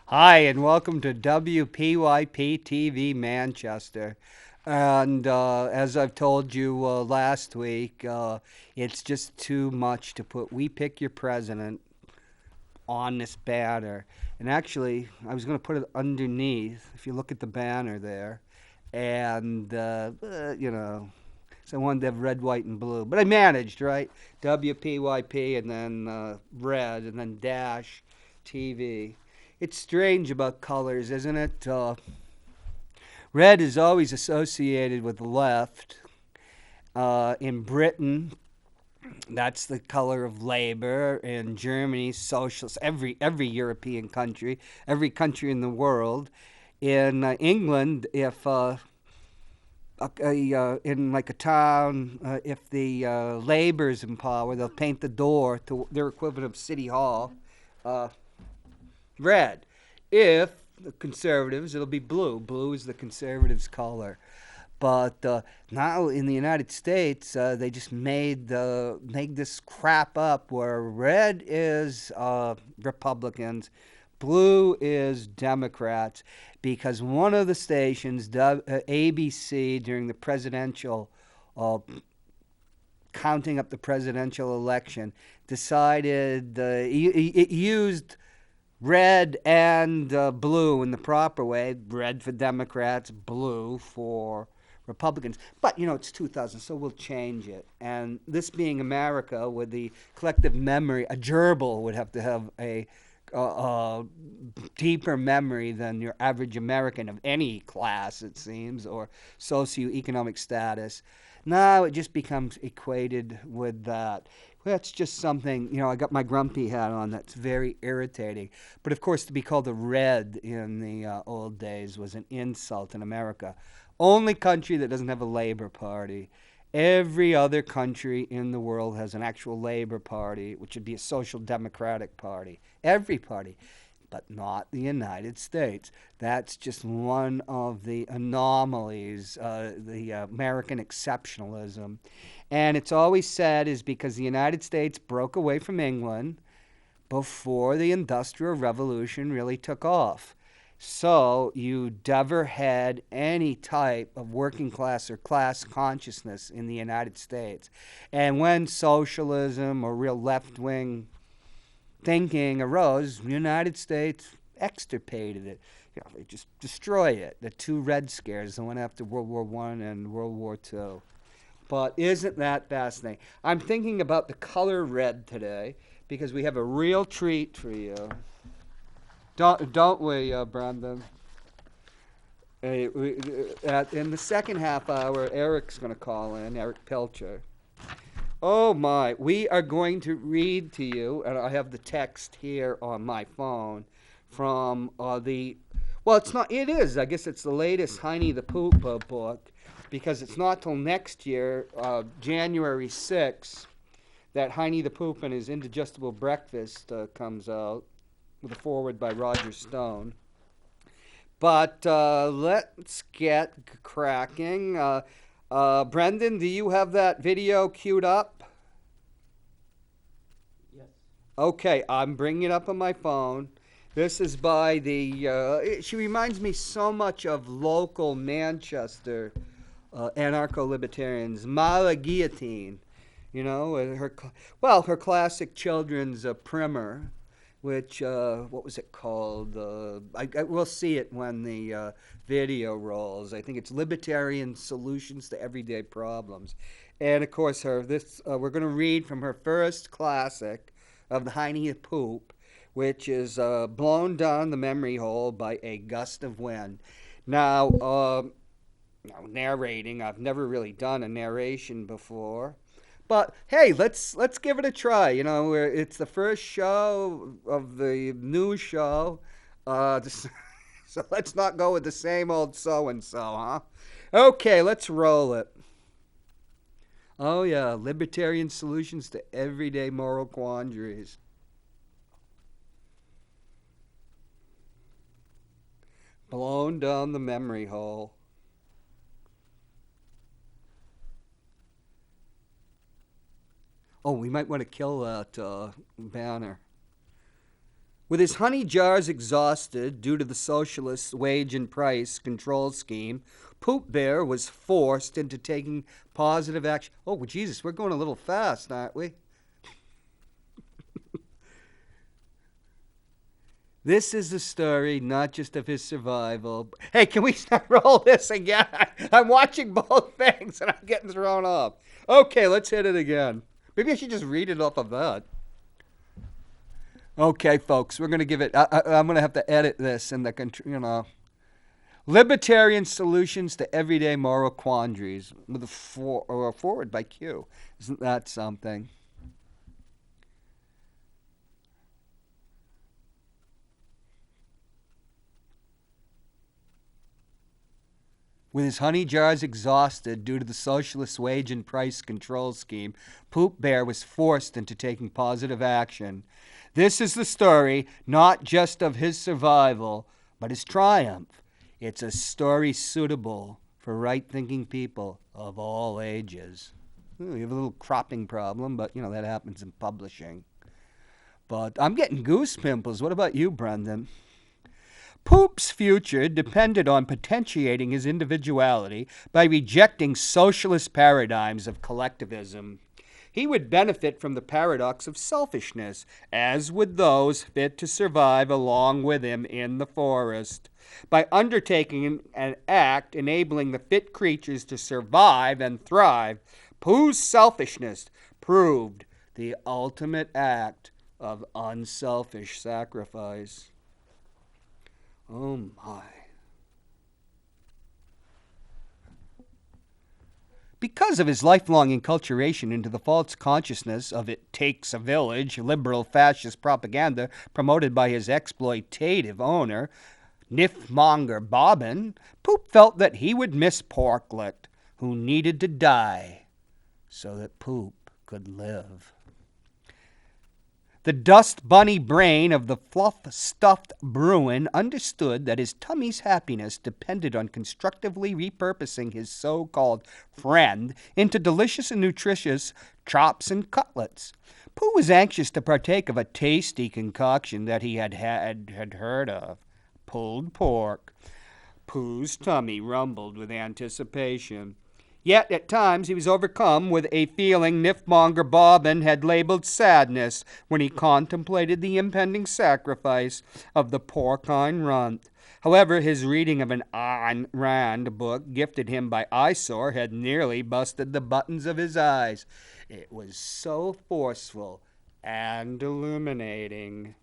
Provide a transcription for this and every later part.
Hi, and welcome to WPYP-TV Manchester. And as I've told you last week, it's just too much to put "We Pick Your President" on this banner. And actually, I was going to put it underneath, if you look at the banner there. And, so I wanted to have red, white, and blue. But I managed, right? WPYP and then red and then dash TV. It's strange about colors, isn't it? Red is always associated with the left. In Britain, that's the color of labor. In Germany, socialist. Every European country, every country in the world. In England, if in like a town, if the labor's in power, they'll paint the door to their equivalent of City Hall red. If the conservatives, it'll be blue. Blue is the conservatives' color. But now in the United States, they just made this crap up where red is Republicans, blue is Democrats, because one of the stations, ABC, during the presidential counting up the presidential election, decided it used red and blue in the proper way. Red for Democrats, blue for Republicans. But, it's 2000, so we'll change it. And this being America, with the collective memory, a gerbil would have to have a deeper memory than your average American of any class, it seems, or socioeconomic status. Now it just becomes equated with that. That's just something, I got my grumpy hat on. That's very irritating. But, of course, to be called a red in the old days was an insult in America. Only country that doesn't have a Labor Party. Every other country in the world has an actual Labor Party, which would be a social democratic party. Every party. But not the United States. That's just one of the anomalies, the American exceptionalism. And it's always said is because the United States broke away from England before the Industrial Revolution really took off. So you never had any type of working class or class consciousness in the United States. And when socialism or real left-wing thinking arose, the United States extirpated it. They just destroy it. The two Red Scares, the one after World War I and World War II. But isn't that fascinating? I'm thinking about the color red today because we have a real treat for you. Don't we, Brandon? In the second half hour, Erich's going to call in, Erich Pilcher. Oh my, we are going to read to you, and I have the text here on my phone from it is, I guess it's the latest Heinie the Poop book, because it's not till next year, January 6th, that Heinie the Poop and His Indigestible Breakfast comes out, with a foreword by Roger Stone. But let's get cracking. Brendan, do you have that video queued up? Yes. Okay, I'm bringing it up on my phone. This is by she reminds me so much of local Manchester anarcho-libertarians, Mala Guillotine. Her classic children's primer, which, what was it called? We'll see it when the video rolls. I think it's Libertarian Solutions to Everyday Problems. And, of course, we're going to read from her first classic of the Heinie Poop, which is Blown Down the Memory Hole by a Gust of Wind. Now, narrating, I've never really done a narration before. But hey, let's give it a try. It's the first show of the new show, so let's not go with the same old so and so, huh? Okay, let's roll it. Oh yeah, libertarian solutions to everyday moral quandaries. Blown down the memory hole. Oh, we might want to kill that banner. With his honey jars exhausted due to the socialist wage and price control scheme, Poop Bear was forced into taking positive action. Oh, Jesus, we're going a little fast, aren't we? This is the story not just of his survival. Hey, can we roll this again? I'm watching both things and I'm getting thrown off. Okay, let's hit it again. Maybe I should just read it off of that. Okay, folks, we're going to give it, I'm going to have to edit this in the, Libertarian Solutions to Everyday Moral Quandaries with a forward by Q. Isn't that something? With his honey jars exhausted due to the socialist wage and price control scheme, Poop Bear was forced into taking positive action. This is the story not just of his survival, but his triumph. It's a story suitable for right-thinking people of all ages. You have a little cropping problem, but, that happens in publishing. But I'm getting goose pimples. What about you, Brendan? Poop's future depended on potentiating his individuality by rejecting socialist paradigms of collectivism. He would benefit from the paradox of selfishness, as would those fit to survive along with him in the forest. By undertaking an act enabling the fit creatures to survive and thrive, Pooh's selfishness proved the ultimate act of unselfish sacrifice. Oh my. Because of his lifelong enculturation into the false consciousness of it takes a village, liberal fascist propaganda promoted by his exploitative owner, Nifmonger Bobbin, Poop felt that he would miss Porklet, who needed to die so that Poop could live. The dust bunny brain of the fluff-stuffed Bruin understood that his tummy's happiness depended on constructively repurposing his so-called friend into delicious and nutritious chops and cutlets. Pooh was anxious to partake of a tasty concoction that he had heard of, pulled pork. Pooh's tummy rumbled with anticipation. Yet at times he was overcome with a feeling Nifmonger Bobbin had labeled sadness when he contemplated the impending sacrifice of the porcine runt. However, his reading of an Ayn Rand book gifted him by Eyesore had nearly busted the buttons of his eyes. It was so forceful and illuminating.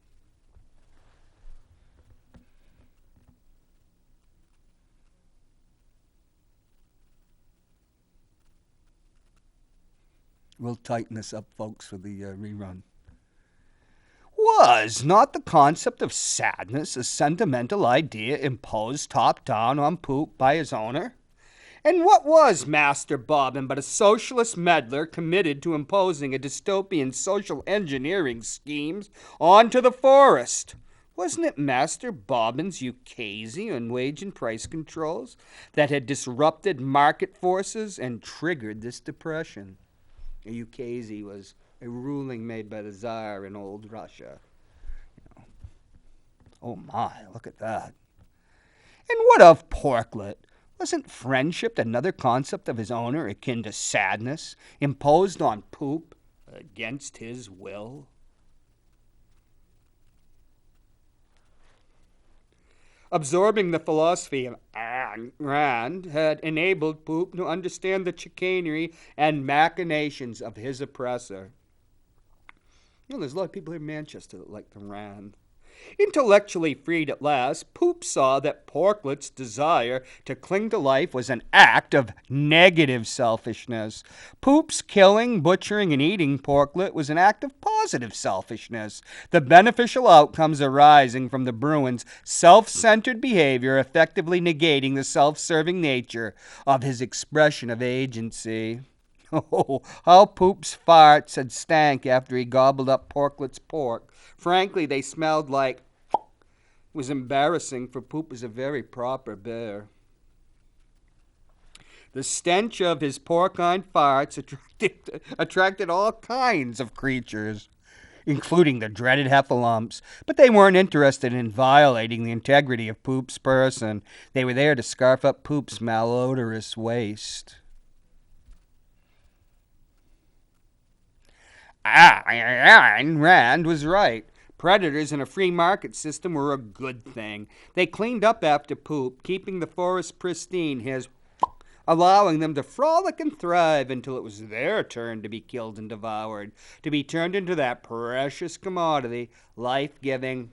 We'll tighten this up, folks, for the rerun. Was not the concept of sadness a sentimental idea imposed top-down on Poop by his owner? And what was Master Bobbin but a socialist meddler committed to imposing a dystopian social engineering schemes onto the forest? Wasn't it Master Bobbin's ukase on wage and price controls that had disrupted market forces and triggered this depression? A ukase was a ruling made by the Tsar in old Russia. Oh my, look at that. And what of Porklet? Wasn't friendship another concept of his owner akin to sadness, imposed on Poop against his will? Absorbing the philosophy of Ayn Rand had enabled Poop to understand the chicanery and machinations of his oppressor. There's a lot of people in Manchester that like the Rand. Intellectually freed at last, Poop saw that Porklet's desire to cling to life was an act of negative selfishness. Poop's killing, butchering, and eating Porklet was an act of positive selfishness, the beneficial outcomes arising from the Bruin's self-centered behavior effectively negating the self-serving nature of his expression of agency. Oh, how Poop's farts had stank after he gobbled up Porklet's pork. Frankly, they smelled like... It was embarrassing, for Poop was a very proper bear. The stench of his porcine farts attracted all kinds of creatures, including the dreaded heffalumps, but they weren't interested in violating the integrity of Poop's person. They were there to scarf up Poop's malodorous waste. Ayn Rand was right. Predators in a free market system were a good thing. They cleaned up after Poop, keeping the forest pristine, allowing them to frolic and thrive until it was their turn to be killed and devoured, to be turned into that precious commodity, life-giving.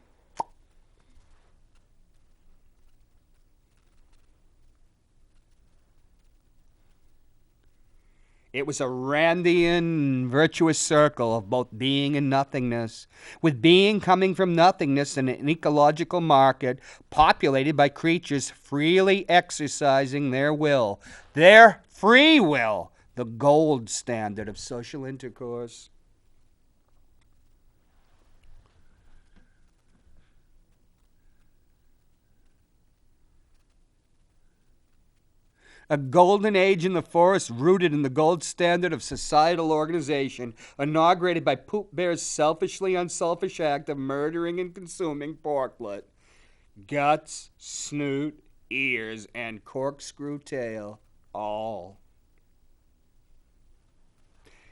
It was a Randian virtuous circle of both being and nothingness, with being coming from nothingness in an ecological market populated by creatures freely exercising their will, their free will, the gold standard of social intercourse. A golden age in the forest rooted in the gold standard of societal organization, inaugurated by Poop Bear's selfishly unselfish act of murdering and consuming Porklet. Guts, snoot, ears, and corkscrew tail, all.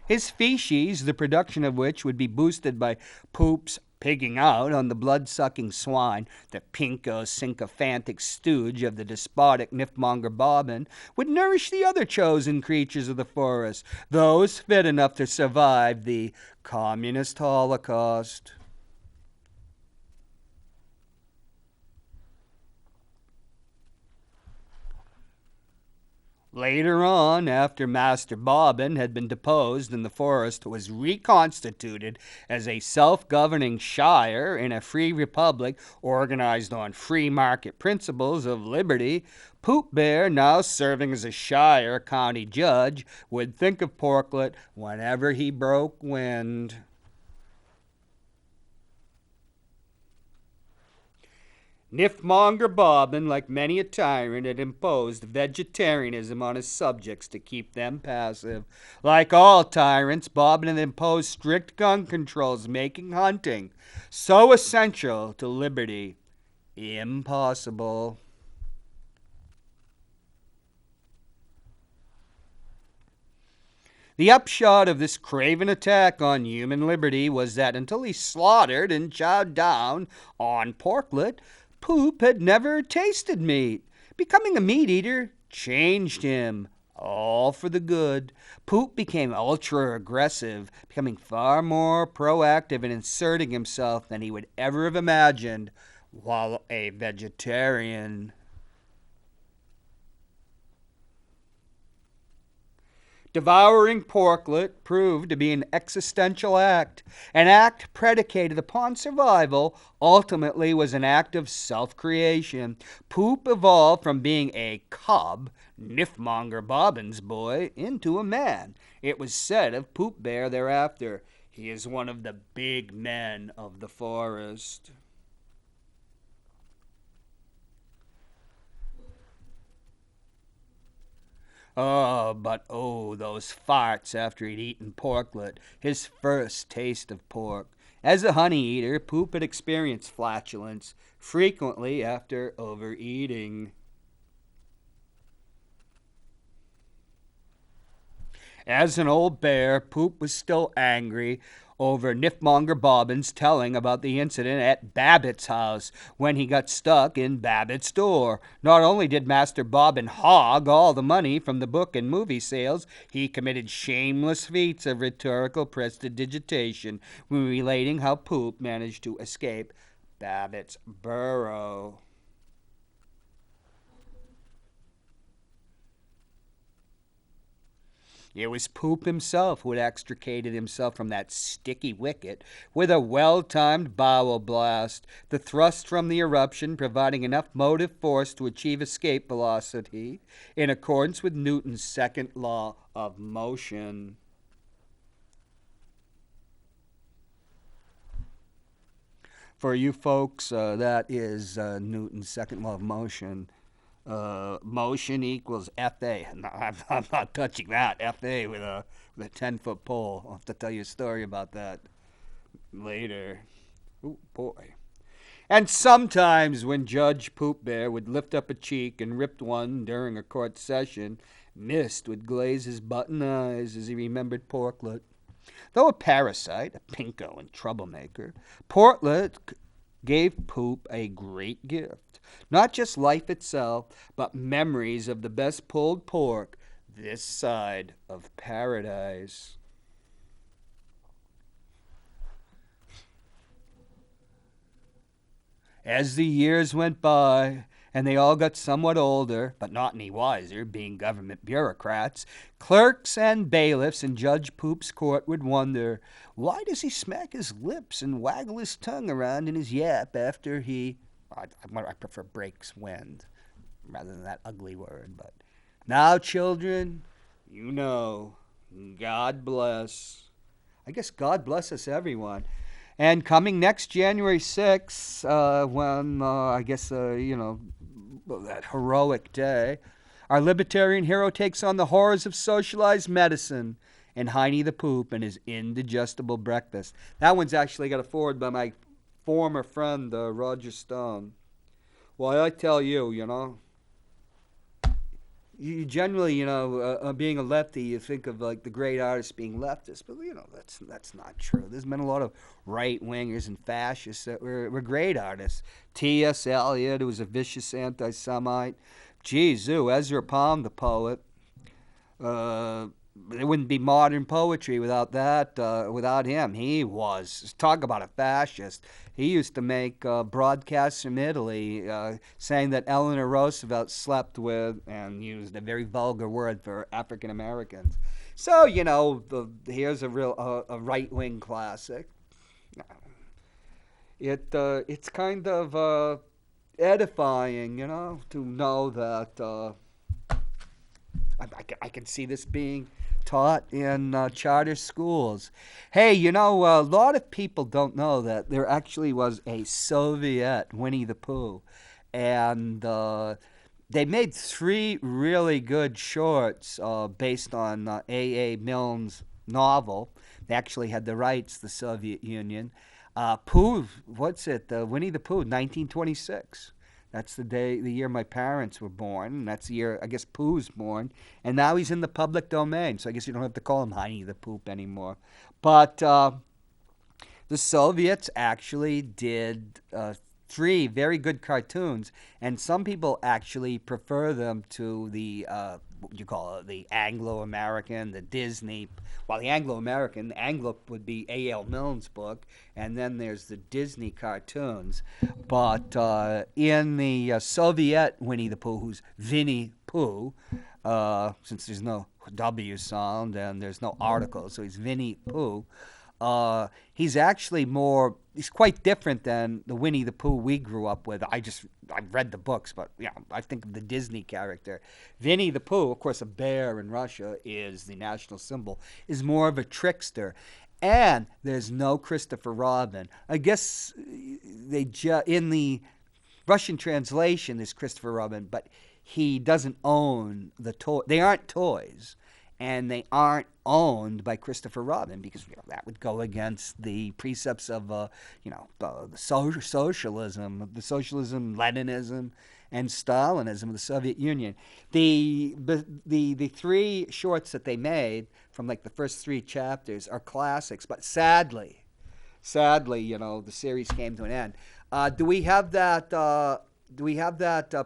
His species, the production of which would be boosted by Poop's pigging out on the blood-sucking swine, the pinko-sycophantic stooge of the despotic Nifmonger Bobbin, would nourish the other chosen creatures of the forest, those fit enough to survive the communist holocaust. Later on, after Master Bobbin had been deposed and the forest was reconstituted as a self-governing shire in a free republic organized on free market principles of liberty, Poop Bear, now serving as a shire county judge, would think of Porklet whenever he broke wind. Nifmonger Bobbin, like many a tyrant, had imposed vegetarianism on his subjects to keep them passive. Like all tyrants, Bobbin had imposed strict gun controls, making hunting so essential to liberty impossible. The upshot of this craven attack on human liberty was that until he slaughtered and chowed down on porklet, Poop had never tasted meat. Becoming a meat eater changed him, all for the good. Poop became ultra aggressive, becoming far more proactive in inserting himself than he would ever have imagined while a vegetarian. Devouring porklet proved to be an existential act. An act predicated upon survival ultimately was an act of self-creation. Poop evolved from being a cub, Nifmonger Bobbin's boy, into a man. It was said of Poop Bear thereafter, he is one of the big men of the forest. Oh, those farts after he'd eaten porklet, his first taste of pork. As a honey eater, Poop had experienced flatulence, frequently after overeating. As an old bear, Poop was still angry over Nifmonger Bobbin's telling about the incident at Babbitt's house when he got stuck in Babbitt's door. Not only did Master Bobbin hog all the money from the book and movie sales, he committed shameless feats of rhetorical prestidigitation when relating how Poop managed to escape Babbitt's burrow. It was Poop himself who had extricated himself from that sticky wicket with a well-timed bowel blast, the thrust from the eruption providing enough motive force to achieve escape velocity in accordance with Newton's second law of motion. For you folks, that is Newton's second law of motion. Motion equals FA. No, I'm not touching that. FA with a 10-foot pole. I'll have to tell you a story about that later. Oh, boy. And sometimes when Judge Poop Bear would lift up a cheek and rip one during a court session, mist would glaze his button eyes as he remembered porklet. Though a parasite, a pinko and troublemaker, porklet gave Poop a great gift. Not just life itself, but memories of the best pulled pork this side of paradise. As the years went by, and they all got somewhat older, but not any wiser, being government bureaucrats, clerks and bailiffs in Judge Poop's court would wonder, why does he smack his lips and waggle his tongue around in his yap after he... I prefer breaks wind rather than that ugly word. But now, children, you know, God bless. I guess God bless us, everyone. And coming next January 6th, when I guess, that heroic day, our libertarian hero takes on the horrors of socialized medicine and Heinie the Poop and his indigestible breakfast. That one's actually got a forward by my former friend, Roger Stone. Well, I tell you, you generally, being a lefty, you think of like the great artists being leftists, but that's not true. There's been a lot of right wingers and fascists that were great artists. T.S. Eliot, who was a vicious anti-Semite. Jesu, Ezra Pound, the poet. There wouldn't be modern poetry without that, without him. He was, talk about a fascist. He used to make broadcasts from Italy saying that Eleanor Roosevelt slept with, and used a very vulgar word for African Americans. So, here's a real a right-wing classic. It's kind of edifying, to know that I can see this being taught in charter schools. Hey, a lot of people don't know that there actually was a Soviet Winnie the Pooh. And they made 3 really good shorts based on A.A. Milne's novel. They actually had the rights, the Soviet Union. Winnie the Pooh, 1926. That's the year my parents were born, and that's the year I guess Pooh's born, and now he's in the public domain. So I guess you don't have to call him Heinie the Poop anymore. But the Soviets actually did three very good cartoons, and some people actually prefer them to the what you call it, the Anglo-American, the Disney. Well, the Anglo-American, Anglo would be A.L. Milne's book, and then there's the Disney cartoons. But in the Soviet Winnie the Pooh, who's Vinnie Pooh, since there's no W sound and there's no article, so he's Vinnie Pooh. He's actually he's quite different than the Winnie the Pooh we grew up with. I've read the books, but I think of the Disney character. Vinnie the Pooh, of course, a bear in Russia is the national symbol, is more of a trickster. And there's no Christopher Robin. I guess in the Russian translation, there's Christopher Robin, but he doesn't own the toy. They aren't toys, and they aren't owned by Christopher Robin because that would go against the precepts of the socialism, Leninism, and Stalinism of the Soviet Union. The three shorts that they made from like the first three chapters are classics, but sadly, the series came to an end. Do we have that?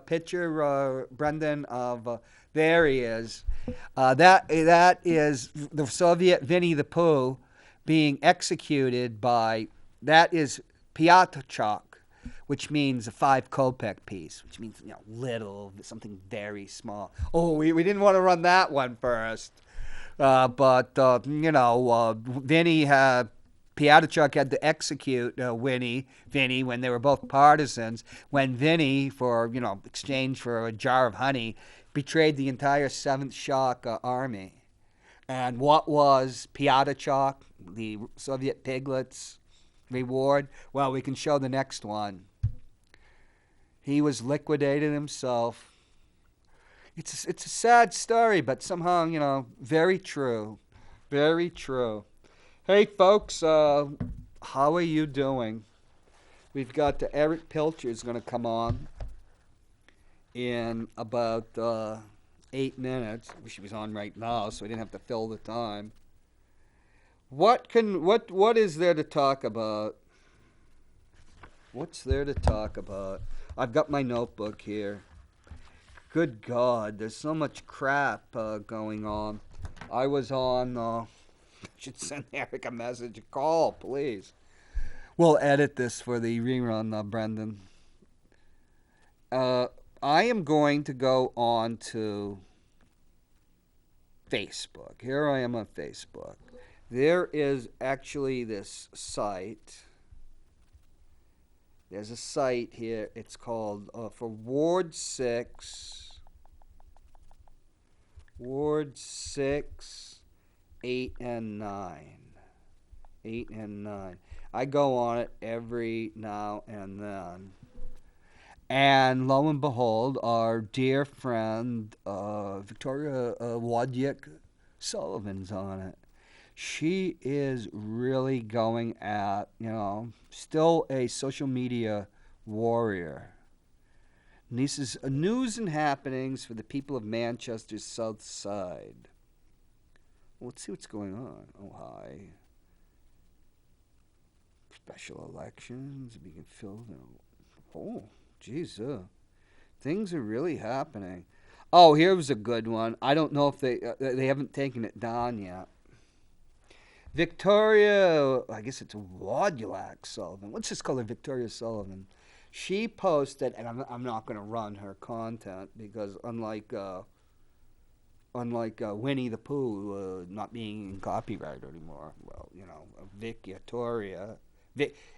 Picture, Brendan? Of there he is. That is the Soviet Vinnie the Pooh being executed by. That is Piatachok, which means a 5 kopeck piece, which means little, something very small. Oh, we didn't want to run that one first, but Vinnie had. Piatachok had to execute Vinnie when they were both partisans. When Vinnie, for exchange for a jar of honey, betrayed the entire Seventh Shock Army. And what was Piatachok, the Soviet piglet's reward? Well, we can show the next one. He was liquidated himself. It's a sad story, but somehow very true, very true. Hey folks, how are you doing? We've got Erich Pilcher is going to come on in about 8 minutes. I wish he was on right now, so we didn't have to fill the time. What is there to talk about? What's there to talk about? I've got my notebook here. Good God, there's so much crap going on. I was on. Should send Erich a message, a call, please. We'll edit this for the rerun, Brendan. I am going to go on to Facebook. Here I am on Facebook. There is actually this site. There's a site here. It's called for Ward 6. Ward 6. 8 and 9. 8 and 9. I go on it every now and then. And lo and behold, our dear friend Victoria Wojcik Sullivan's on it. She is really going at, still a social media warrior. And this is news and happenings for the people of Manchester's South Side. Let's see what's going on. Oh, hi. Special elections being filled in. Oh, geez. Things are really happening. Oh, here was a good one. I don't know if they haven't taken it down yet. Victoria, I guess it's Wojcik Sullivan. Let's just call her Victoria Sullivan. She posted, and I'm not going to run her content because unlike Winnie the Pooh not being in copyright anymore. Well, Victoria,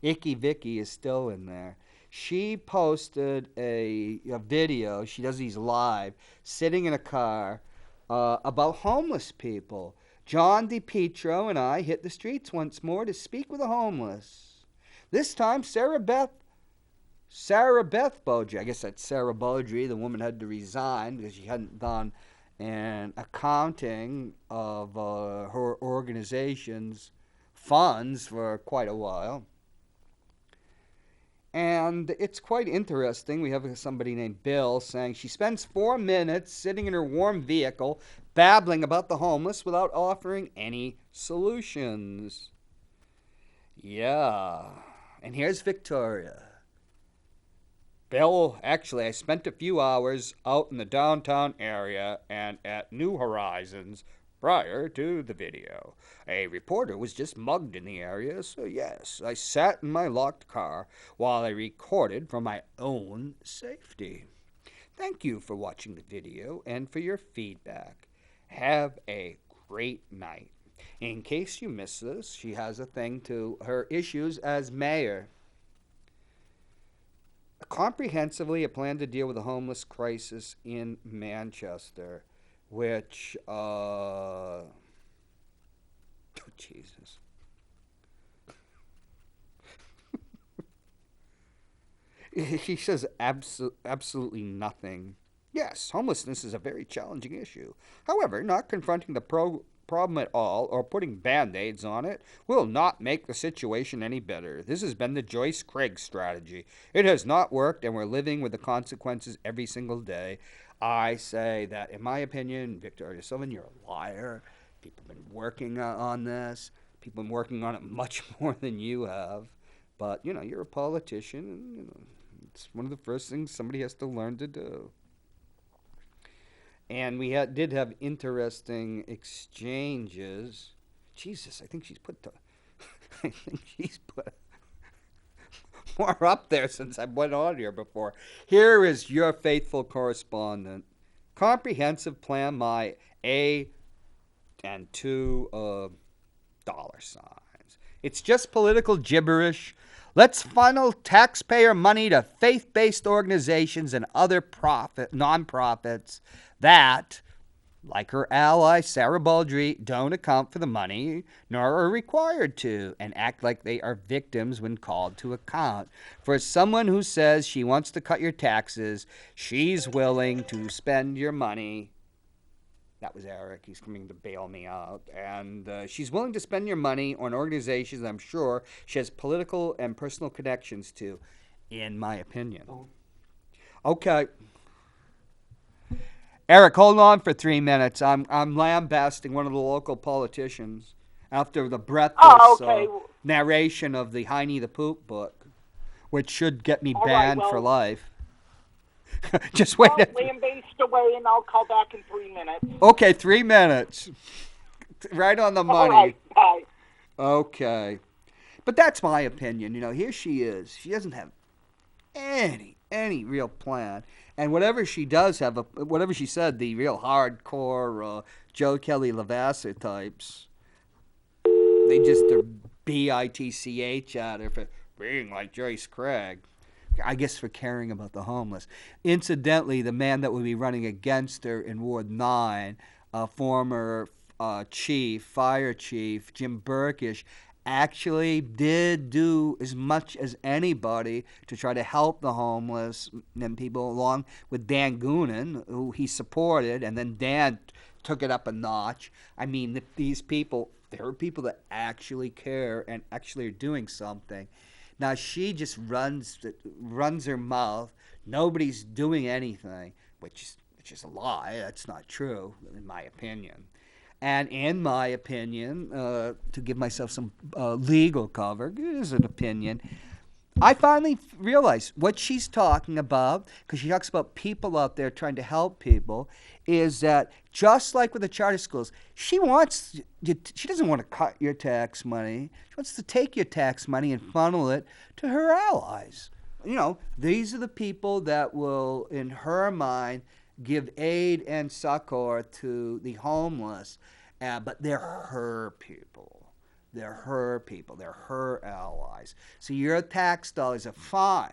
Icky Vicky is still in there. She posted a video. She does these live, sitting in a car, about homeless people. John DiPietro and I hit the streets once more to speak with the homeless. This time, Sarah Beth Beaudry. I guess that's Sarah Beaudry. The woman had to resign because she hadn't done an accounting of her organization's funds for quite a while. And it's quite interesting. We have somebody named Bill saying she spends 4 minutes sitting in her warm vehicle babbling about the homeless without offering any solutions. Yeah. And here's Victoria. Bill, actually, I spent a few hours out in the downtown area and at New Horizons prior to the video. A reporter was just mugged in the area, so yes, I sat in my locked car while I recorded for my own safety. Thank you for watching the video and for your feedback. Have a great night. In case you missed this, she has a thing to her issues as mayor. Comprehensively, a plan to deal with the homeless crisis in Manchester, which, oh, Jesus. He says absolutely nothing. Yes, homelessness is a very challenging issue. However, not confronting the problem at all or putting band-aids on it will not make the situation any better. This has been the Joyce Craig strategy. It has not worked, and we're living with the consequences every single day. I say that, in my opinion, Victoria Sylvan, you're a liar. People have been working on this. People have been working on it much more than you have. But, you're a politician, and, it's one of the first things somebody has to learn to do. And we did have interesting exchanges. Jesus, I think she's put more up there since I went on here before. Here is your faithful correspondent. Comprehensive plan, my A and two dollar signs. It's just political gibberish. Let's funnel taxpayer money to faith-based organizations and other nonprofits that, like her ally Sarah Baldry, don't account for the money nor are required to, and act like they are victims when called to account. For someone who says she wants to cut your taxes, she's willing to spend your money. That was Erich. He's coming to bail me out. And she's willing to spend your money on organizations I'm sure she has political and personal connections to, in my opinion. Okay. Erich, hold on for 3 minutes. I'm lambasting one of the local politicians after the breathless narration of the Heinie the Poop book, which should get me banned for life. Just wait. Lambaste away, and I'll call back in 3 minutes. Okay, 3 minutes. Right on the money. All right, bye. Okay. But that's my opinion. Here she is. She doesn't have any real plan. And whatever she does have, whatever she said, the real hardcore Joe Kelly Lavasser types, they just are bitch at her for being like Joyce Craig. I guess for caring about the homeless. Incidentally, the man that will be running against her in Ward 9, former fire chief, Jim Burkish, actually did do as much as anybody to try to help the homeless and people, along with Dan Goonan, who he supported, and then Dan took it up a notch. I mean, these people, there are people that actually care and actually are doing something. Now, she just runs her mouth. Nobody's doing anything, which is a lie. That's not true, in my opinion. And in my opinion, to give myself some legal cover, it is an opinion, I finally realized what she's talking about, because she talks about people out there trying to help people, is that just like with the charter schools, she doesn't want to cut your tax money. She wants to take your tax money and funnel it to her allies. These are the people that will, in her mind, give aid and succor to the homeless, but they're her people. They're her people. They're her allies. So your tax dollars are fine.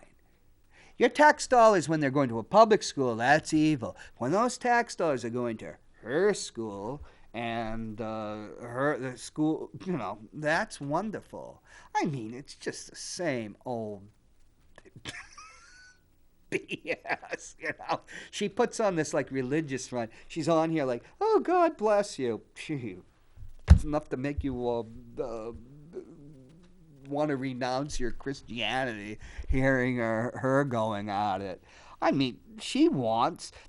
Your tax dollars, when they're going to a public school, that's evil. When those tax dollars are going to her school and the school, that's wonderful. I mean, it's just the same old BS, She puts on this religious front. She's on here like, oh, God bless you. It's enough to make you want to renounce your Christianity hearing her going at it. I mean,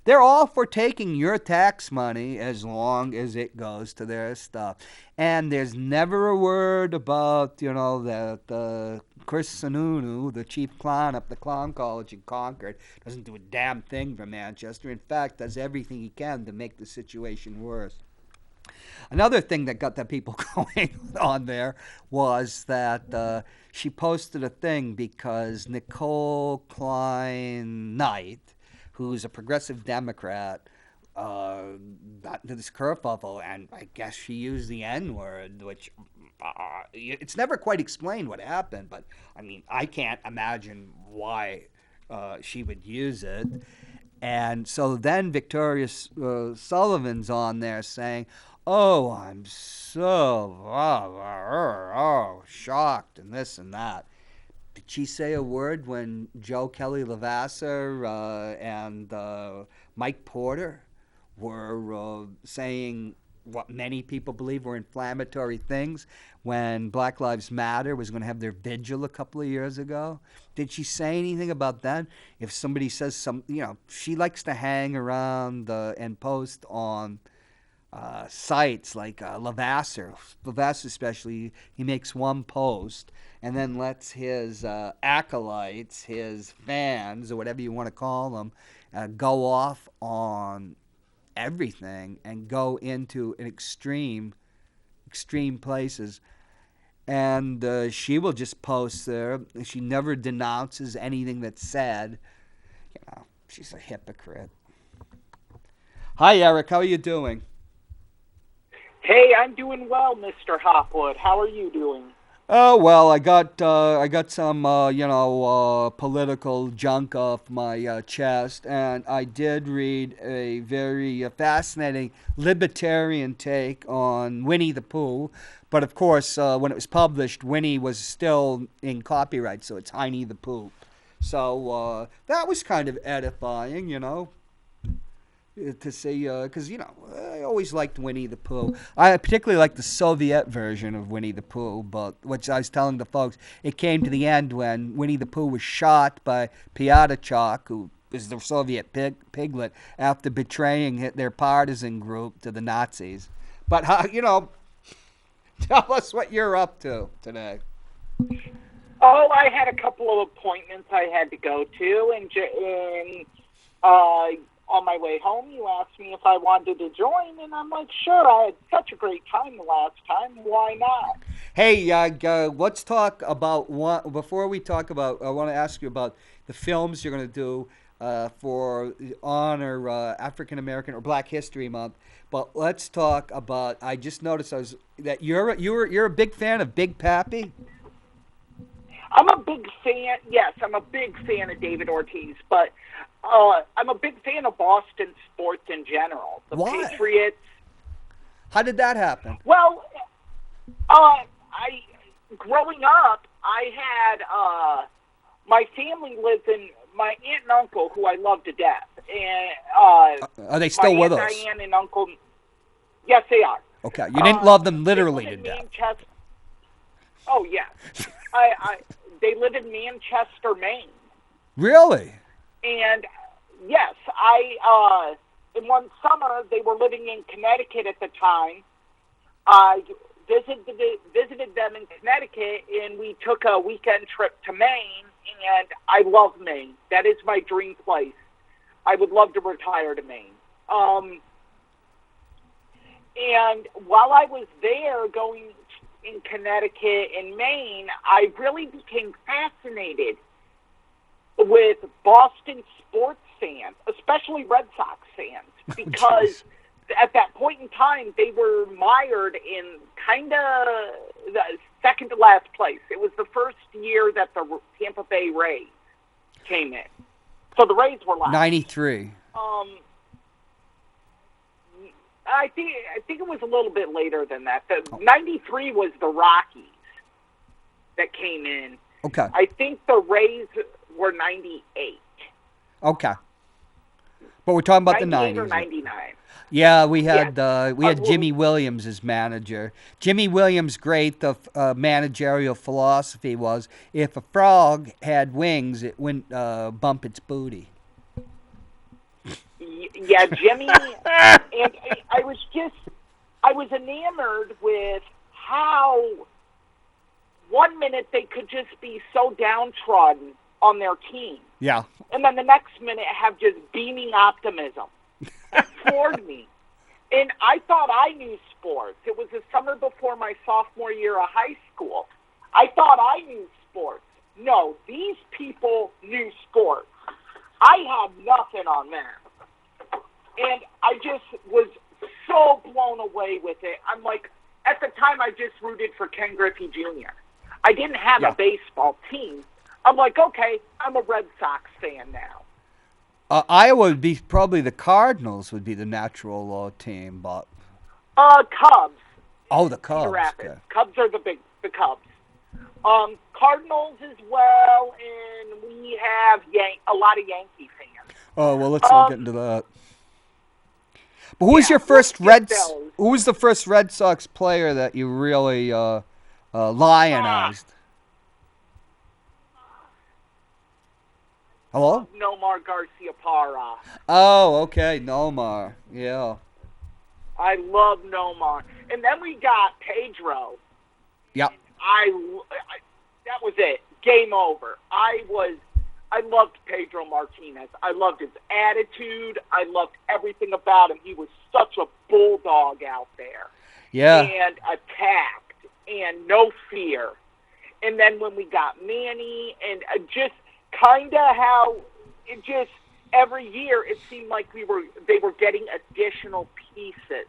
they're all for taking your tax money as long as it goes to their stuff. And there's never a word about, the Chris Sununu, the chief clown up the clown college in Concord, doesn't do a damn thing for Manchester. In fact, does everything he can to make the situation worse. Another thing that got the people going on there was that she posted a thing because Nicole Klein Knight, who's a progressive Democrat, got into this kerfuffle, and I guess she used the N-word, which it's never quite explained what happened, but I mean, I can't imagine why she would use it. And so then Victoria Sullivan's on there saying, "Oh, I'm so shocked," and this and that. Did she say a word when Joe Kelly Lavasser and Mike Porter were saying what many people believe were inflammatory things when Black Lives Matter was going to have their vigil a couple of years ago? Did she say anything about that? If somebody says she likes to hang around and post on sites like Lavasser especially. He makes one post and then lets his acolytes, his fans, or whatever you want to call them, go off on everything and go into an extreme places. And she will just post there. She never denounces anything that's said. She's a hypocrite. Hi, Eric. How are you doing? Hey, I'm doing well, Mr. Hopwood. How are you doing? Oh, well, I got some political junk off my chest, and I did read a very fascinating libertarian take on Winnie the Pooh. But of course, when it was published, Winnie was still in copyright, so it's Heinie the Pooh. So that was kind of edifying, to see, because, I always liked Winnie the Pooh. I particularly liked the Soviet version of Winnie the Pooh, but which I was telling the folks, it came to the end when Winnie the Pooh was shot by Piatachok, who is the Soviet piglet, after betraying their partisan group to the Nazis. But, tell us what you're up to today. Oh, I had a couple of appointments I had to go to, and on my way home, you asked me if I wanted to join, and I'm like, sure, I had such a great time the last time. Why not? Hey, let's talk about one. Before we talk about, I want to ask you about the films you're going to do for honor African American or Black History Month. But let's talk about. I just noticed that you're a big fan of Big Pappy. I'm a big fan. Yes, I'm a big fan of David Ortiz, but I'm a big fan of Boston sports in general. The Why? Patriots. How did that happen? Well, growing up, I had my family lived in my aunt and uncle, who I love to death, and are they still with us? My aunt Diane and uncle. Yes, they are. Okay, you didn't love them literally to death. Oh yes, they live in Manchester, Maine. Really? And yes, in one summer, they were living in Connecticut at the time. I visited them in Connecticut, and we took a weekend trip to Maine, and I love Maine. That is my dream place. I would love to retire to Maine. And while I was there going in Connecticut and Maine, I really became fascinated with Boston sports fans, especially Red Sox fans, because at that point in time, they were mired in kind of the second to last place. It was the first year that the Tampa Bay Rays came in. So the Rays were last. 93. I think it was a little bit later than that. 93 was the Rockies that came in. Okay. I think the Rays were 98. Okay. But we're talking about the 90s. 98 or 99. Yeah, we Yeah. had Jimmy Williams as manager. Jimmy Williams' great managerial philosophy was if a frog had wings, it wouldn't bump its booty. Yeah, Jimmy, and I was enamored with how 1 minute they could just be so downtrodden on their team, Yeah. and then the next minute have just beaming optimism. It floored me. And I thought I knew sports. It was the summer before my sophomore year of high school. I thought I knew sports. No, these people knew sports. I had nothing on them. And I just was so blown away with it. I'm like, at the time, I just rooted for Ken Griffey Jr. I didn't have a baseball team. I'm like, okay, I'm a Red Sox fan now. Iowa would be probably the Cardinals would be the natural team, but Cubs. Oh, the Cubs. Okay. Cubs are the Cubs. Cardinals as well, and we have a lot of Yankee fans. Oh well, let's not get into that. But who was your first Who was the first Red Sox player that you really lionized? Hello? Nomar Garcia-Parra. Oh, okay, Nomar. Yeah. I love Nomar. And then we got Pedro. Yep. That was it. Game over. I loved Pedro Martinez. I loved his attitude. I loved everything about him. He was such a bulldog out there. Yeah. And attacked and no fear. And then when we got Manny and just kind of how it just every year it seemed like they were getting additional pieces.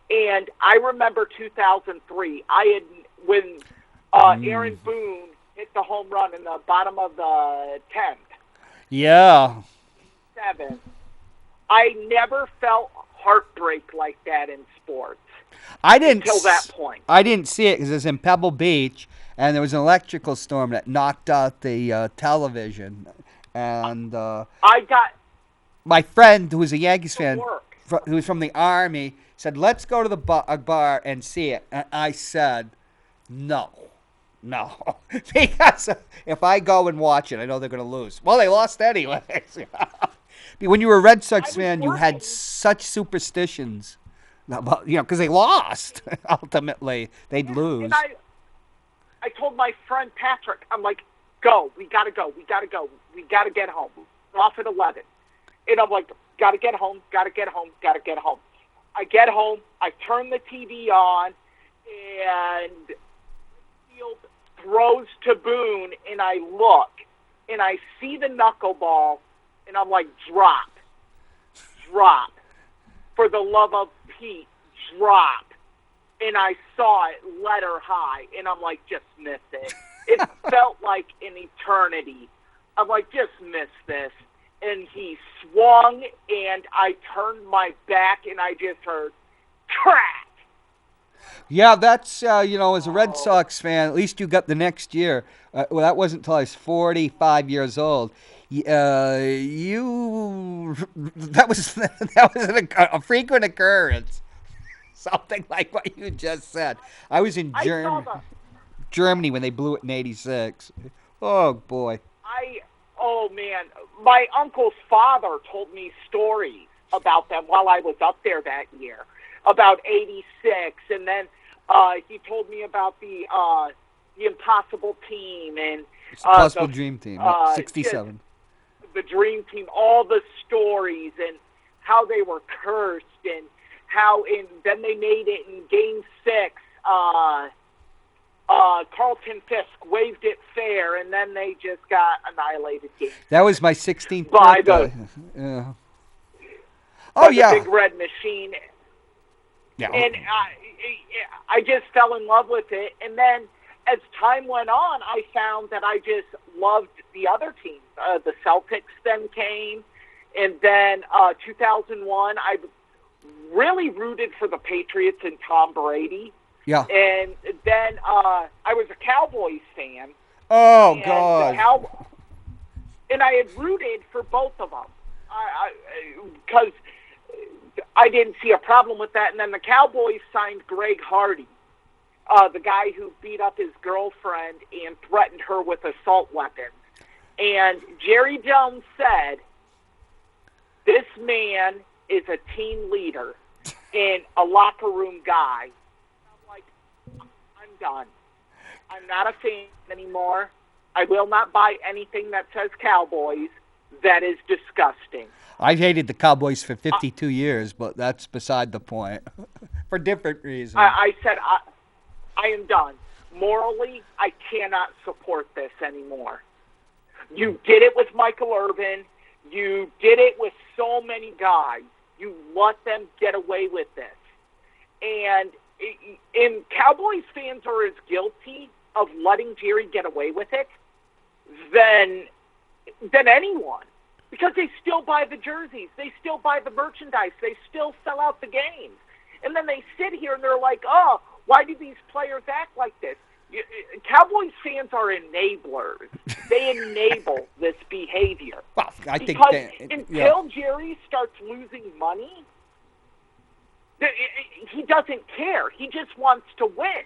And I remember 2003. When Aaron Boone hit the home run in the bottom of the 10th. Yeah. 7. I never felt heartbreak like that in sports. Until that point. I didn't see it because it was in Pebble Beach, and there was an electrical storm that knocked out the television. And my friend, who was a Yankees fan, who was from the Army, said, "Let's go to the bar and see it." And I said, No, because if I go and watch it, I know they're going to lose. Well, they lost anyways. When you were a Red Sox fan, you had such superstitions, because they lost. Ultimately, they'd lose. And I told my friend Patrick, I'm like, "Go, we gotta go, we gotta get home. We're off at 11." And I'm like, "Gotta get home, gotta get home, gotta get home." I get home, I turn the TV on, and Field throws to Boone, and I look, and I see the knuckleball, and I'm like, drop. For the love of Pete, drop. And I saw it letter high, and I'm like, just miss it. It felt like an eternity. I'm like, just miss this. And he swung, and I turned my back, and I just heard, crack. Yeah, that's, as a Red Sox fan, at least you got the next year. Well, that wasn't until I was 45 years old. That was a frequent occurrence. Something like what you just said. I was in Germany when they blew it in '86. Oh, boy. Oh, man. My uncle's father told me stories about them while I was up there that year, about '86. And then he told me about the Impossible Team and the Possible Dream Team, '67. The Dream Team, all the stories and how they were cursed and how then they made it in Game 6. Carlton Fisk waved it fair, and then they just got annihilated. That was my 16th birthday. The Big Red Machine. Yeah. And I just fell in love with it. And then as time went on, I found that I just loved the other teams. The Celtics then came. And then 2001, I really rooted for the Patriots and Tom Brady. Yeah. And then I was a Cowboys fan. Oh, God. And I had rooted for both of them. Because I didn't see a problem with that. And then the Cowboys signed Greg Hardy, the guy who beat up his girlfriend and threatened her with assault weapons. And Jerry Jones said, this man is a team leader and a locker room guy. I'm like, I'm done. I'm not a fan anymore. I will not buy anything that says Cowboys. That is disgusting. I've hated the Cowboys for 52 years, but that's beside the point. For different reasons. I said, I am done. Morally, I cannot support this anymore. You did it with Michael Irvin. You did it with so many guys. You let them get away with this. And Cowboys fans are as guilty of letting Jerry get away with it than anyone. Because they still buy the jerseys. They still buy the merchandise. They still sell out the games. And then they sit here and they're like, oh, why do these players act like this? Cowboys fans are enablers. They enable this behavior. Well, I think until Jerry starts losing money, he doesn't care. He just wants to win.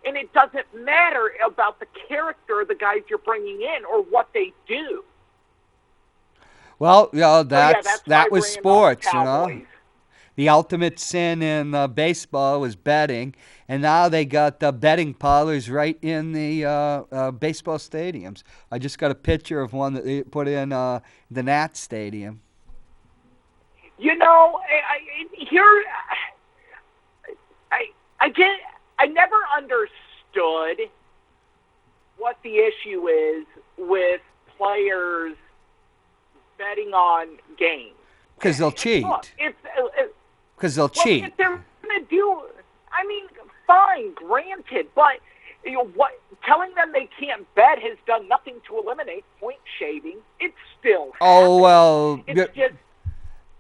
And it doesn't matter about the character of the guys you're bringing in or what they do. Well, that my was brand sports, on Cowboys. The ultimate sin in baseball was betting, and now they got betting parlors right in the baseball stadiums. I just got a picture of one that they put in the Nats Stadium. You know, I never understood what the issue is with players betting on games. Because they'll cheat. Because they'll cheat. If they're going to do, I mean, fine, granted, but telling them they can't bet has done nothing to eliminate point shaving. It's still happening. Oh, well, it's just,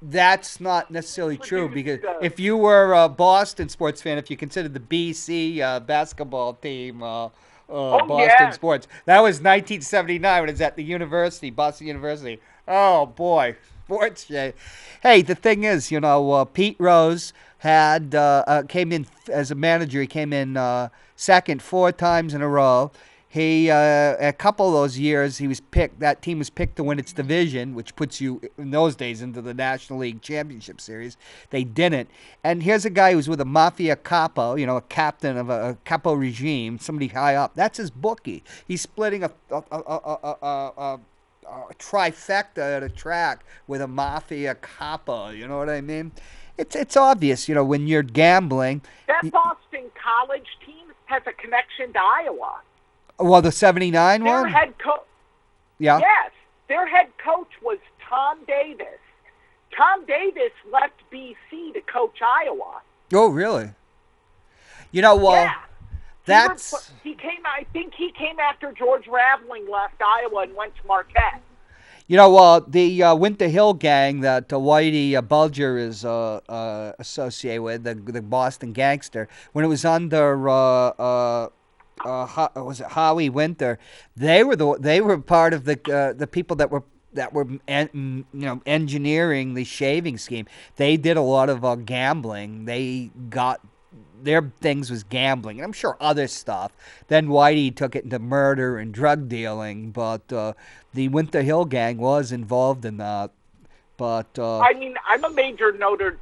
that's not necessarily true, because if you were a Boston sports fan, if you considered the BC basketball team Boston sports, that was 1979 when it was at the university, Boston University. Oh, boy. Sports shade. Hey, the thing is, Pete Rose came in as a manager. He came in second 4 times in a row. He a couple of those years he was picked. That team was picked to win its division, which puts you in those days into the National League Championship Series. They didn't. And here's a guy who's with a mafia capo, a captain of a capo regime, somebody high up. That's his bookie. He's splitting a trifecta at a track with a mafia capo. You know what I mean? It's obvious, when you're gambling. That Boston College team has a connection to Iowa. Well, the 79 their one? Head coach. Yeah. Yes. Their head coach was Tom Davis. Tom Davis left BC to coach Iowa. Oh, really? Yeah. That's... He came. I think he came after George Raveling left Iowa and went to Marquette. The Winter Hill gang that Whitey Bulger is associated with, the Boston gangster, when it was under was it Howie Winter? They were part of the people that were engineering the shaving scheme. They did a lot of gambling. They got. Their things was gambling, and I'm sure other stuff. Then Whitey took it into murder and drug dealing, but the Winter Hill gang was involved in that. But I mean, I'm a major Notre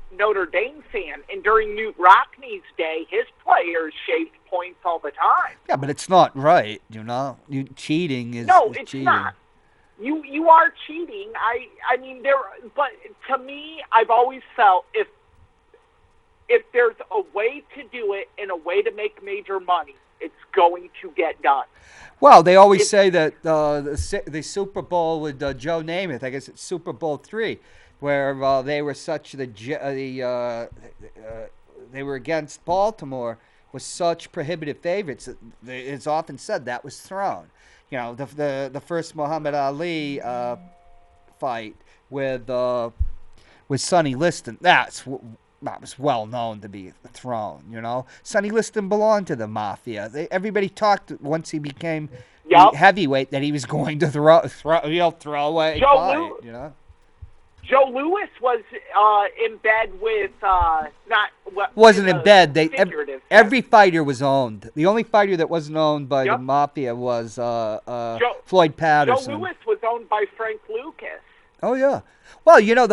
Dame fan, and during Newt Rockney's day, his players shaved points all the time. Yeah, but it's not right, cheating is it's cheating. not. You are cheating. I mean, but to me, I've always felt if there's a way to do it and a way to make major money, it's going to get done. Well, they always say that the Super Bowl with Joe Namath, I guess it's Super Bowl III, where they were they were against Baltimore, was such prohibitive favorites that it's often said that was thrown. The first Muhammad Ali fight with Sonny Liston, that was well known to be thrown, Sonny Liston belonged to the mafia. Everybody talked once he became heavyweight that he was going to throw away fight, Joe Louis was in bed with not what Wasn't in bed. Every sense. fighter was owned. The only fighter that wasn't owned by the Yep. mafia was Floyd Joe Patterson. Louis was owned by Frank Lucas. Oh yeah. Well, you know,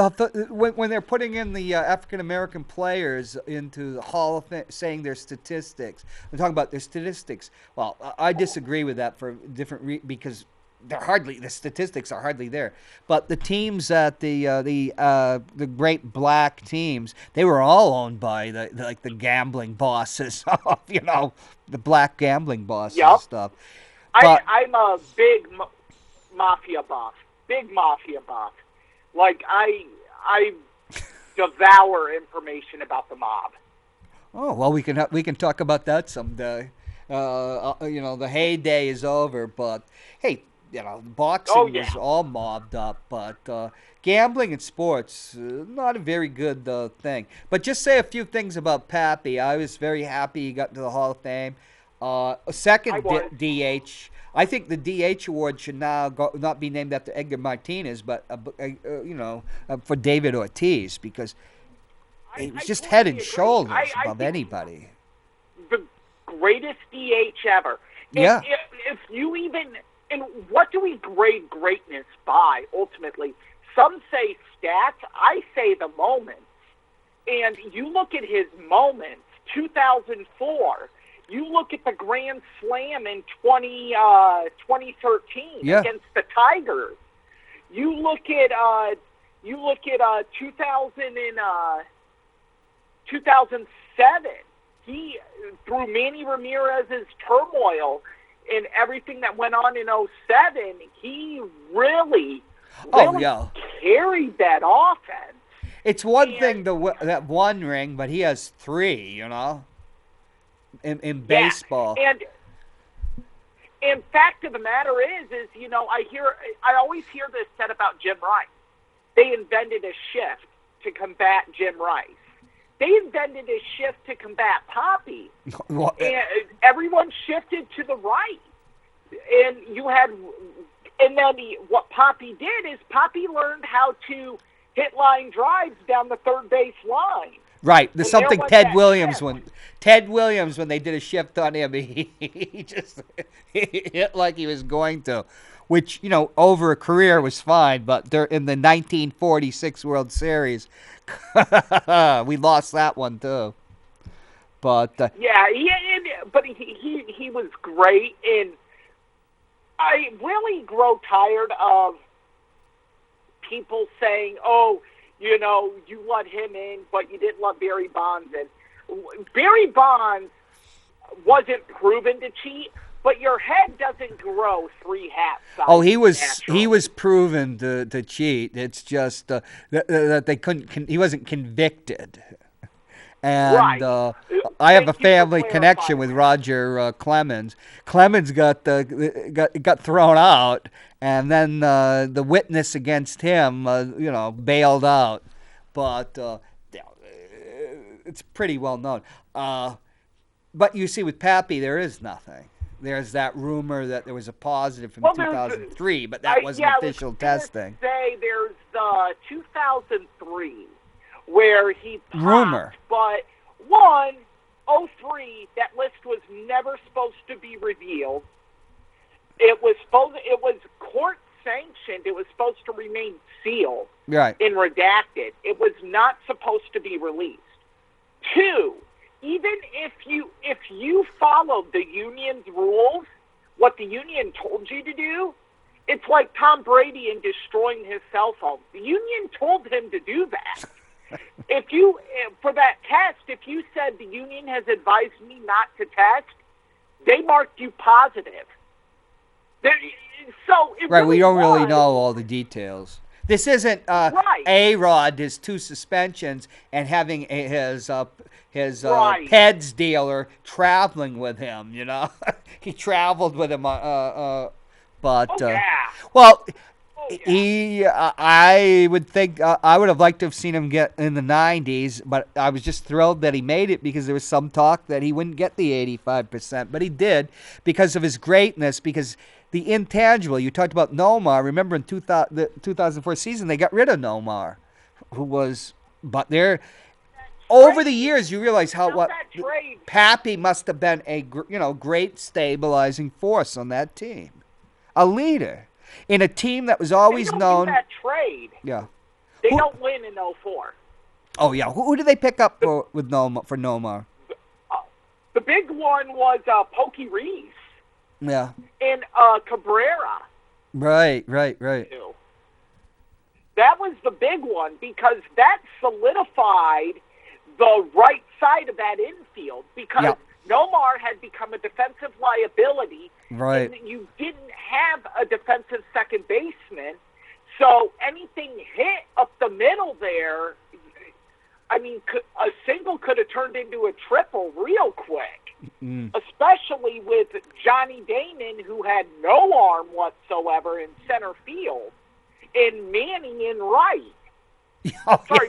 when they're putting in the African American players into the Hall of Fame, saying their statistics, they're talking about their statistics. Well, I disagree with that for different because the statistics are hardly there. But the teams at the great black teams, they were all owned by the gambling bosses, you know, the black gambling bosses and Yep. stuff. But I'm a big mafia buff. Big mafia buff. Like I devour information about the mob. oh well, we can talk about that someday. You know, the heyday is over, but hey, you know, boxing Oh yeah. was all mobbed up, but gambling and sports not a very good thing. But just say a few things about Pappy. I was very happy he got into the Hall of Fame. A second I was. DH. I think the DH award should now not be named after Edgar Martinez, but you know, for David Ortiz, because he was just totally head and agree. shoulders I above think anybody. the greatest DH ever. Yeah. If you even, and what do we grade greatness by ultimately? Some say stats. I say the moments. And you look at his moments, 2004. You look at the Grand Slam in 2013 Yeah. against the Tigers. You look at 2007. He, through Manny Ramirez's turmoil and everything that went on in 2007, he really carried that offense. It's one thing that one ring, but he has three, you know, in baseball. And fact of the matter is, you know, I always hear this said about Jim Rice. They invented a shift to combat Jim Rice. They invented a shift to combat Poppy. And everyone shifted to the right. And then what Poppy did is Poppy learned how to hit line drives down the third base line. Right. And Something there Ted went Williams that when they did a shift on him, he just hit like he was going to, which, you know, over a career was fine, but in the 1946 World Series, we lost that one too. But yeah, he was great, and I really grow tired of people saying, "Oh, you know, you let him in, but you didn't let Barry Bonds in." Barry Bonds wasn't proven to cheat, but your head doesn't grow 3 hats. Oh, he was proven to cheat. It's just that they couldn't. He wasn't convicted. And Right. I have a Thank you for family connection with Roger Clemens. Clemens got thrown out, and then the witness against him, you know, bailed out. But it's pretty well known. But you see, with Pappy, there is nothing. There's that rumor that there was a positive from 2003, but that wasn't official testing. Say there's 2003 where he popped, Rumor. But 2003, that list was never supposed to be revealed. It was court sanctioned. It was supposed to remain sealed, Right. and redacted. It was not supposed to be released. 2, even if you followed the union's rules, what the union told you to do, it's like Tom Brady and destroying his cell phone. The union told him to do that. For that test, if you said the union has advised me not to test, they marked you positive. Right, we don't really know all the details. This isn't A-Rod, his 2 suspensions, and having his Peds dealer traveling with him, you know. He traveled with him, but well, I would think I would have liked to have seen him get in the 90s, but I was just thrilled that he made it because there was some talk that he wouldn't get the 85%, but he did because of his greatness, because the intangible. You talked about Nomar. Remember in the 2004 season, they got rid of Nomar. who was, but they're over the years you realize what Pappy must have been a great stabilizing force on that team, a leader in a team that was always known. Do that trade. Yeah, they don't win in 04. Oh yeah, who did they pick up for Nomar? The big one was Pokey Reese. Yeah. And Cabrera. Right. That was the big one because that solidified the right side of that infield because Nomar had become a defensive liability. Right. And you didn't have a defensive second baseman. So anything hit up the middle there, I mean, a single could have turned into a triple real quick. Especially with Johnny Damon, who had no arm whatsoever in center field, and Manny in right.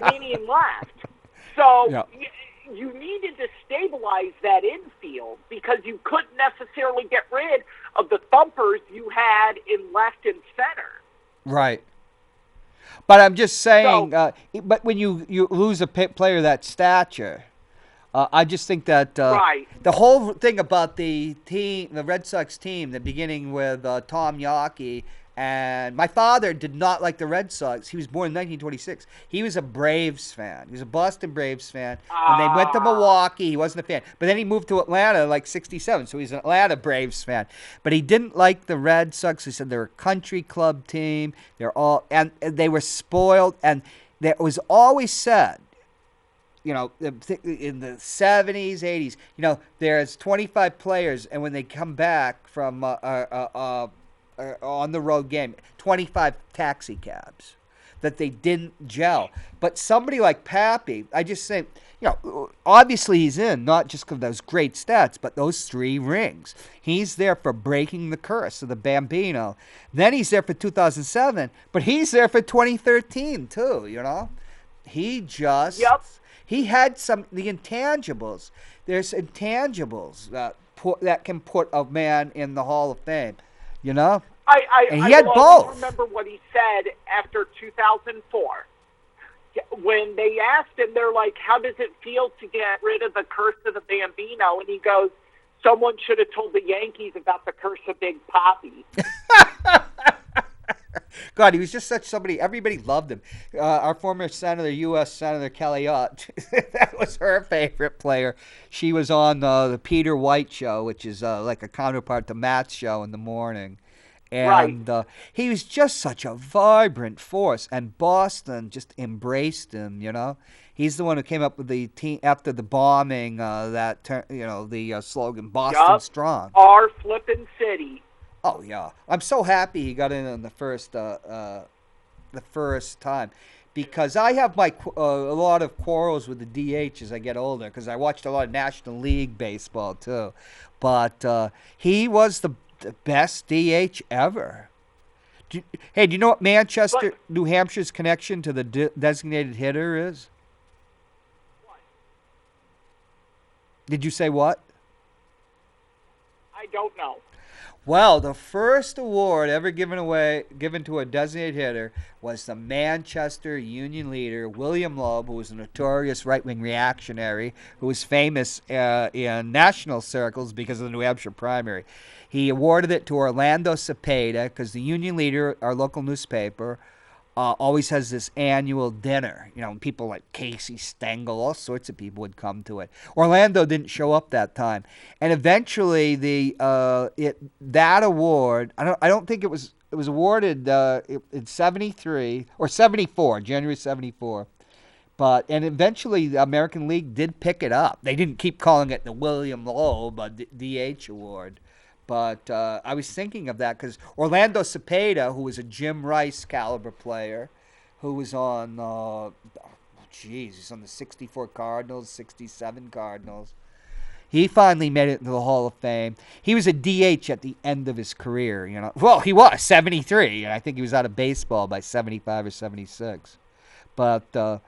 Manny in left. So you needed to stabilize that infield because you couldn't necessarily get rid of the thumpers you had in left and center. Right. But I'm just saying, but when you lose a player of that stature, I just think that the whole thing about the Red Sox team, the beginning with Tom Yawkey, and my father did not like the Red Sox. He was born in 1926. He was a Braves fan. He was a Boston Braves fan. When they went to Milwaukee, he wasn't a fan. But then he moved to Atlanta like 67, so he's an Atlanta Braves fan. But he didn't like the Red Sox. He said they're a country club team. And they were spoiled. And it was always said, in the 70s, 80s, there's 25 players, and when they come back from on the road game, 25 taxi cabs that they didn't gel. But somebody like Pappy, I just think, obviously he's in, not just because of those great stats, but those 3 rings. He's there for breaking the curse of the Bambino. Then he's there for 2007, but he's there for 2013 too, He just... He had the intangibles. There's intangibles that can put a man in the Hall of Fame, And he had both. I remember what he said after 2004. When they asked him, they're like, how does it feel to get rid of the curse of the Bambino? And he goes, someone should have told the Yankees about the curse of Big Papi. God, he was just such somebody. Everybody loved him. Our former senator, U.S. Senator Kelly Ott, that was her favorite player. She was on the Peter White show, which is like a counterpart to Matt's show in the morning. And he was just such a vibrant force. And Boston just embraced him, He's the one who came up with the team after the bombing, the slogan, Boston Strong. Our flippin' city. Oh yeah, I'm so happy he got in on the first time, because I have a lot of quarrels with the DH as I get older, because I watched a lot of National League baseball too, but he was the best DH ever. Do you know what Manchester, New Hampshire's connection to the designated hitter is? What? Did you say what? I don't know. Well, the first award ever given to a designated hitter was the Manchester Union leader, William Loeb, who was a notorious right-wing reactionary, who was famous in national circles because of the New Hampshire primary. He awarded it to Orlando Cepeda because the Union leader, our local newspaper, always has this annual dinner. People like Casey Stengel, all sorts of people would come to it. Orlando didn't show up that time, and eventually that award, I don't think it was awarded in 73 or 74, January 74. And eventually the American League did pick it up. They didn't keep calling it the William Loeb DH award. But I was thinking of that because Orlando Cepeda, who was a Jim Rice caliber player, who was on, he's on the 64 Cardinals, 67 Cardinals. He finally made it into the Hall of Fame. He was a DH at the end of his career, Well, he was 73, and I think he was out of baseball by 75 or 76. But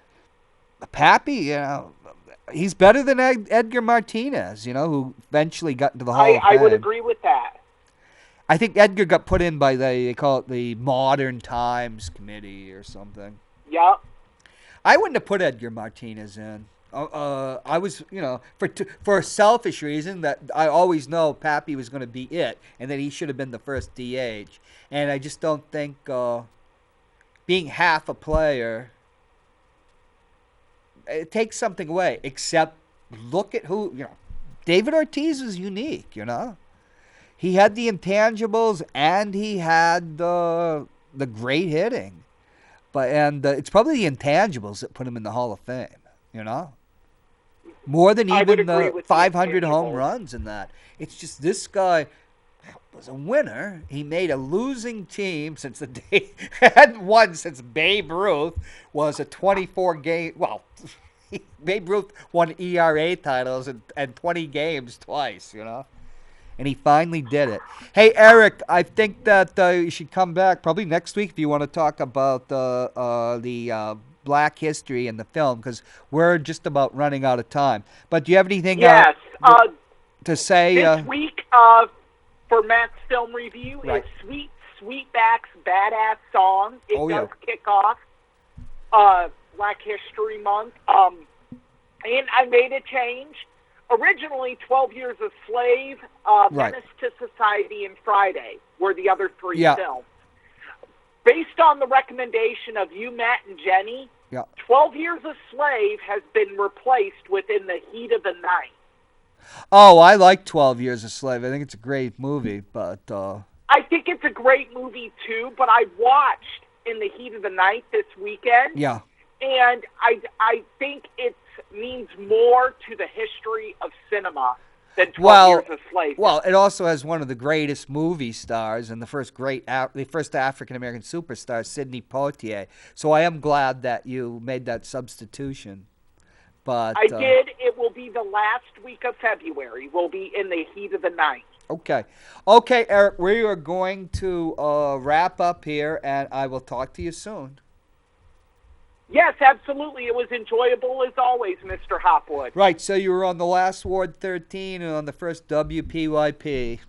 Pappy, he's better than Edgar Martinez, who eventually got into the Hall of Fame. I would agree with that. I think Edgar got put in by they call it the Modern Times Committee or something. Yep. I wouldn't have put Edgar Martinez in. I was, for a selfish reason that I always know Pappy was going to be it, and that he should have been the first DH. And I just don't think being half a player, it takes something away. Except look at who, David Ortiz was unique. He had the intangibles and he had the great hitting. And it's probably the intangibles that put him in the Hall of Fame, More than even the 500 home runs in that. It's just this guy was a winner. He made a losing team since the day hadn't won since Babe Ruth was a 24-game. Well, Babe Ruth won ERA titles and 20 games twice, And he finally did it. Hey, Erich, I think that you should come back probably next week if you want to talk about the Black history and the film, because we're just about running out of time. But do you have anything to say? This week for Matt's film review is Sweet Sweetback's Badass Song. It does kick off Black History Month. And I made a change. Originally, 12 Years a Slave, Menace to Society, and Friday were the other three films. Based on the recommendation of you, Matt, and Jenny, 12 Years a Slave has been replaced with In the Heat of the Night. Oh, I like 12 Years a Slave. I think it's a great movie, but... I think it's a great movie, too, but I watched In the Heat of the Night this weekend. Yeah. And I think it means more to the history of cinema than 12 Years a Slave. Well, it also has one of the greatest movie stars and the first African-American superstar, Sidney Poitier. So I am glad that you made that substitution. But I did. It will be the last week of February. We'll be In the Heat of the Night. Okay, Erich, we are going to wrap up here, and I will talk to you soon. Yes, absolutely. It was enjoyable as always, Mr. Hopwood. Right, so you were on the last Ward 13 and on the first WPYP.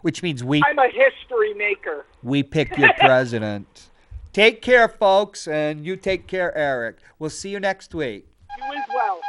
Which means I'm a history maker. We pick your president. Take care, folks, and you take care, Erich. We'll see you next week. You as well.